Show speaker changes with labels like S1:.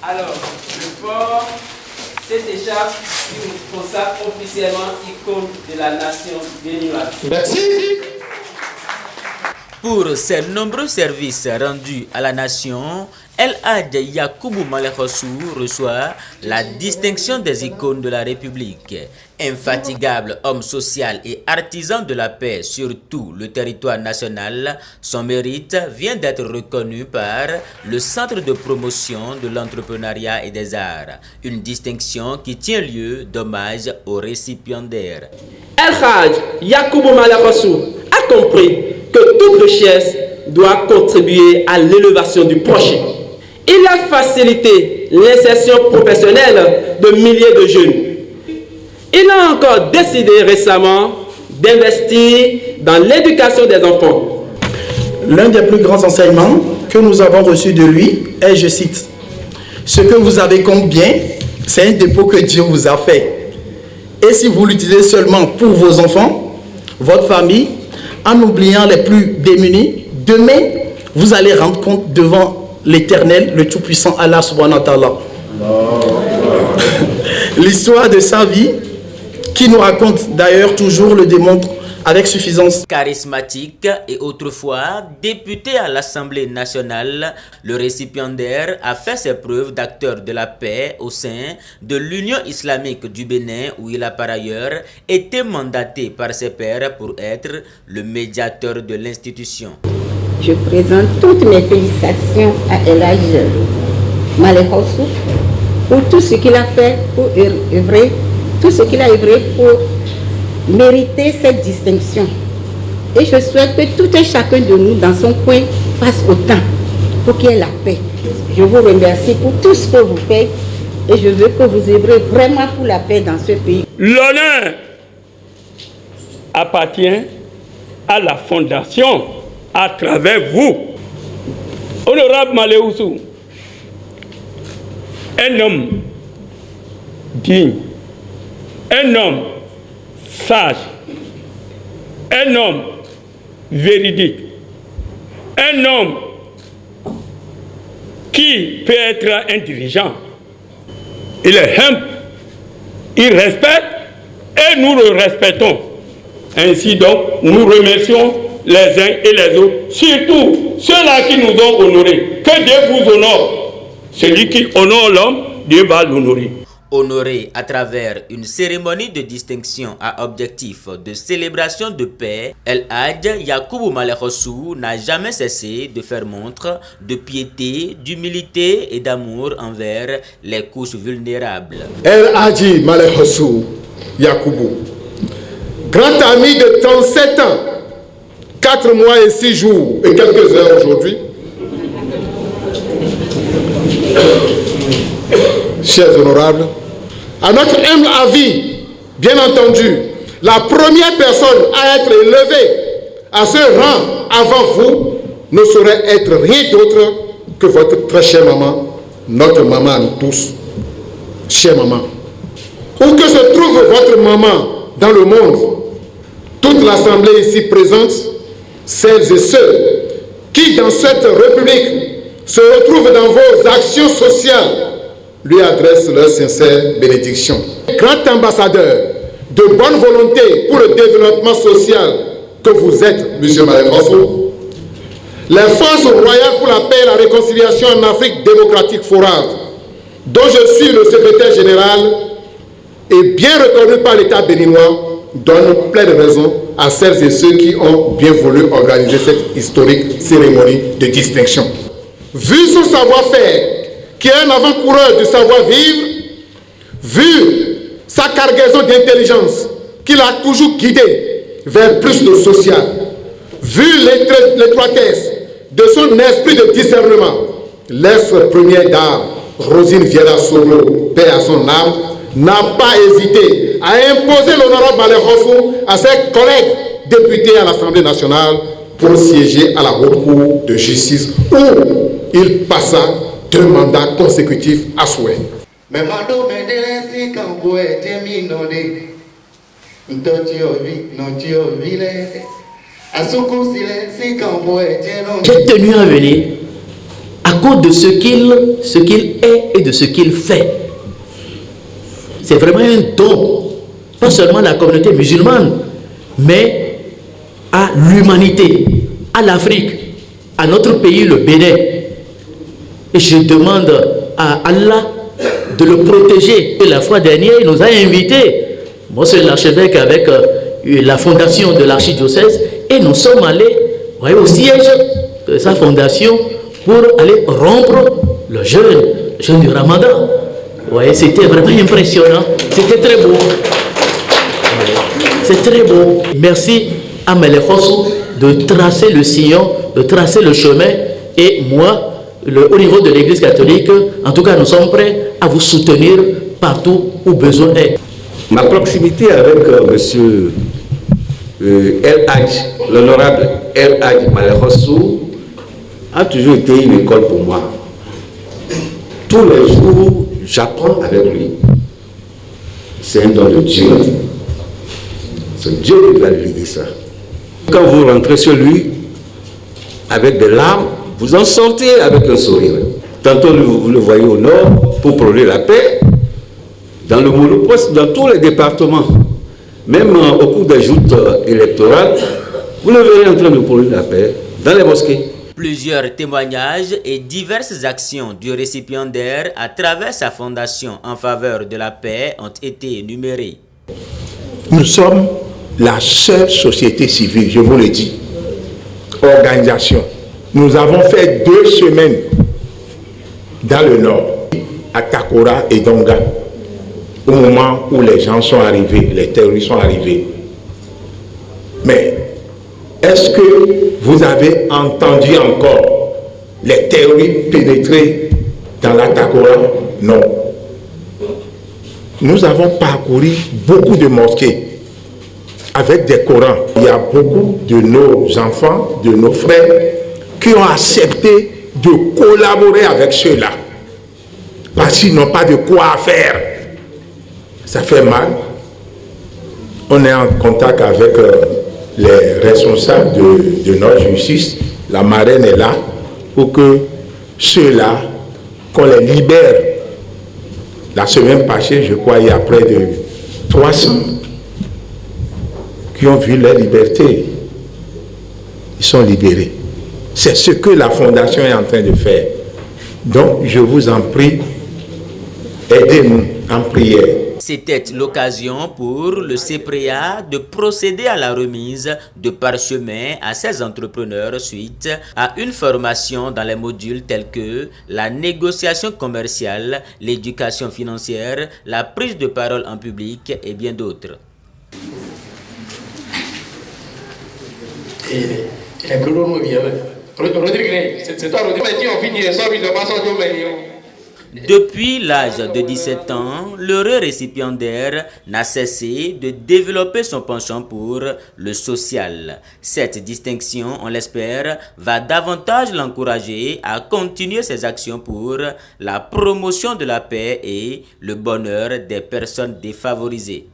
S1: Alors, le port, cette écharpe qui nous consacre officiellement icône de la nation béninoise.
S2: Merci.
S3: Pour ses nombreux services rendus à la nation, El Hadj Yakubu Malek Rossou reçoit la distinction des icônes de la République. Infatigable homme social et artisan de la paix sur tout le territoire national, son mérite vient d'être reconnu par le Centre de promotion de l'entrepreneuriat et des arts, une distinction qui tient lieu d'hommage aux récipiendaires.
S4: El Hadj Yakubu Malek Rossou a compris que toute richesse doit contribuer à l'élévation du prochain. Il a facilité l'insertion professionnelle de milliers de jeunes. Il a encore décidé récemment d'investir dans l'éducation des enfants.
S2: L'un des plus grands enseignements que nous avons reçus de lui est, je cite, « Ce que vous avez comme bien, c'est un dépôt que Dieu vous a fait. Et si vous l'utilisez seulement pour vos enfants, votre famille, en oubliant les plus démunis, demain, vous allez rendre compte devant l'Éternel, le Tout-Puissant Allah subhanahu wa ta'ala. » L'histoire de sa vie, qui nous raconte d'ailleurs toujours, le démontre avec suffisance.
S3: Charismatique et autrefois député à l'Assemblée nationale, le récipiendaire a fait ses preuves d'acteur de la paix au sein de l'Union islamique du Bénin, où il a par ailleurs été mandaté par ses pairs pour être le médiateur de l'institution.
S5: Je présente toutes mes félicitations à El Hadj Malek Rossou pour tout ce qu'il a fait pour œuvrer, tout ce qu'il a œuvré pour mériter cette distinction. Et je souhaite que tout et chacun de nous dans son coin fasse autant pour qu'il y ait la paix. Je vous remercie pour tout ce que vous faites et je veux que vous œuvrez vraiment pour la paix dans ce pays.
S6: L'honneur appartient à la fondation à travers vous. Honorable Malek Rossou, un homme digne, un homme sage, un homme véridique, un homme qui peut être un dirigeant. Il est humble, il respecte et nous le respectons. Ainsi donc, nous remercions les uns et les autres, surtout ceux-là qui nous ont honorés. Que Dieu vous honore. Celui qui honore l'homme, Dieu va l'honorer.
S3: Honoré à travers une cérémonie de distinction à objectif de célébration de paix, El Hadj Yakubu Malek Rossou n'a jamais cessé de faire montre de piété, d'humilité et d'amour envers les couches vulnérables.
S7: El Hadj Malek Rossou Yakubu, grand ami de 37 ans, 4 mois et 6 jours et quelques heures aujourd'hui, chers honorables, à notre humble avis, bien entendu, la première personne à être élevée à ce rang avant vous ne saurait être rien d'autre que votre très chère maman, notre maman à nous tous, chère maman. Où que se trouve votre maman dans le monde, toute l'assemblée ici présente, celles et ceux qui dans cette République se retrouvent dans vos actions sociales, lui adressent leur sincère bénédiction. Grand ambassadeur de bonne volonté pour le développement social que vous êtes, M. Malek Rossou, les forces royales pour la paix et la réconciliation en Afrique démocratique FORAD, dont je suis le secrétaire général et bien reconnu par l'État béninois, donnent plein de raisons à celles et ceux qui ont bien voulu organiser cette historique cérémonie de distinction. Vu son savoir-faire, qui est un avant-coureur du savoir-vivre, vu sa cargaison d'intelligence, qui l'a toujours guidé vers plus de social, vu l'étroitesse de son esprit de discernement, l'être première dame, Rosine Vieira Soro, paix à son âme, n'a pas hésité à imposer l'honorable Malek Rossou à ses collègues députés à l'Assemblée nationale pour siéger à la Haute Cour de justice où il passa 2 mandats consécutifs à souhait.
S2: J'ai tenu à venir
S8: cause de ce qu'il est et de ce qu'il fait. C'est vraiment un don, pas seulement à la communauté musulmane, mais à l'humanité, à l'Afrique, à notre pays, le Bénin. Et je demande à Allah de le protéger. Et la fois dernière, il nous a invités, moi c'est l'archevêque avec la fondation de l'archidiocèse, et nous sommes allés au siège de sa fondation pour aller rompre le jeûne du Ramadan. C'était vraiment impressionnant, c'était très beau. C'est très beau. Merci à Malek Hossou de tracer le sillon, de tracer le chemin. Et moi, au niveau de l'Église catholique, en tout cas, nous sommes prêts à vous soutenir partout où besoin est.
S9: Ma proximité avec monsieur El Hadj, l'honorable El Hadj Malek Hossou, a toujours été une école pour moi. Tous les jours, j'apprends avec lui. C'est un don de Dieu. C'est Dieu qui va lui dire ça. Quand vous rentrez sur lui, avec des larmes, vous en sortez avec un sourire. Tantôt vous le voyez au nord pour prôner la paix, dans le monoposte, dans tous les départements. Même au cours des joutes électorales, vous le verrez en train de prôner la paix dans les mosquées.
S3: Plusieurs témoignages et diverses actions du récipiendaire à travers sa fondation en faveur de la paix ont été énumérées.
S10: Nous sommes la seule société civile, je vous le dis, organisation. Nous avons fait 2 semaines dans le nord, à Takora et Donga, au moment où les gens sont arrivés, les terroristes sont arrivés. Mais est-ce que vous avez entendu encore les terroristes pénétrer dans la Takora? Non. Nous avons parcouru beaucoup de mosquées avec des Corans. Il y a beaucoup de nos enfants, de nos frères qui ont accepté de collaborer avec ceux-là parce qu'ils n'ont pas de quoi faire. Ça fait mal. On est en contact avec les responsables de notre justice. La marraine est là pour que ceux-là, qu'on les libère. La semaine passée, je crois, il y a près de 300 qui ont vu leur liberté. Ils sont libérés. C'est ce que la Fondation est en train de faire. Donc, je vous en prie, aidez-nous en prière.
S3: C'était l'occasion pour le CEPREA de procéder à la remise de parchemins à ces entrepreneurs suite à une formation dans les modules tels que la négociation commerciale, l'éducation financière, la prise de parole en public et bien d'autres. Depuis l'âge de 17 ans, l'heureux récipiendaire n'a cessé de développer son penchant pour le social. Cette distinction, on l'espère, va davantage l'encourager à continuer ses actions pour la promotion de la paix et le bonheur des personnes défavorisées.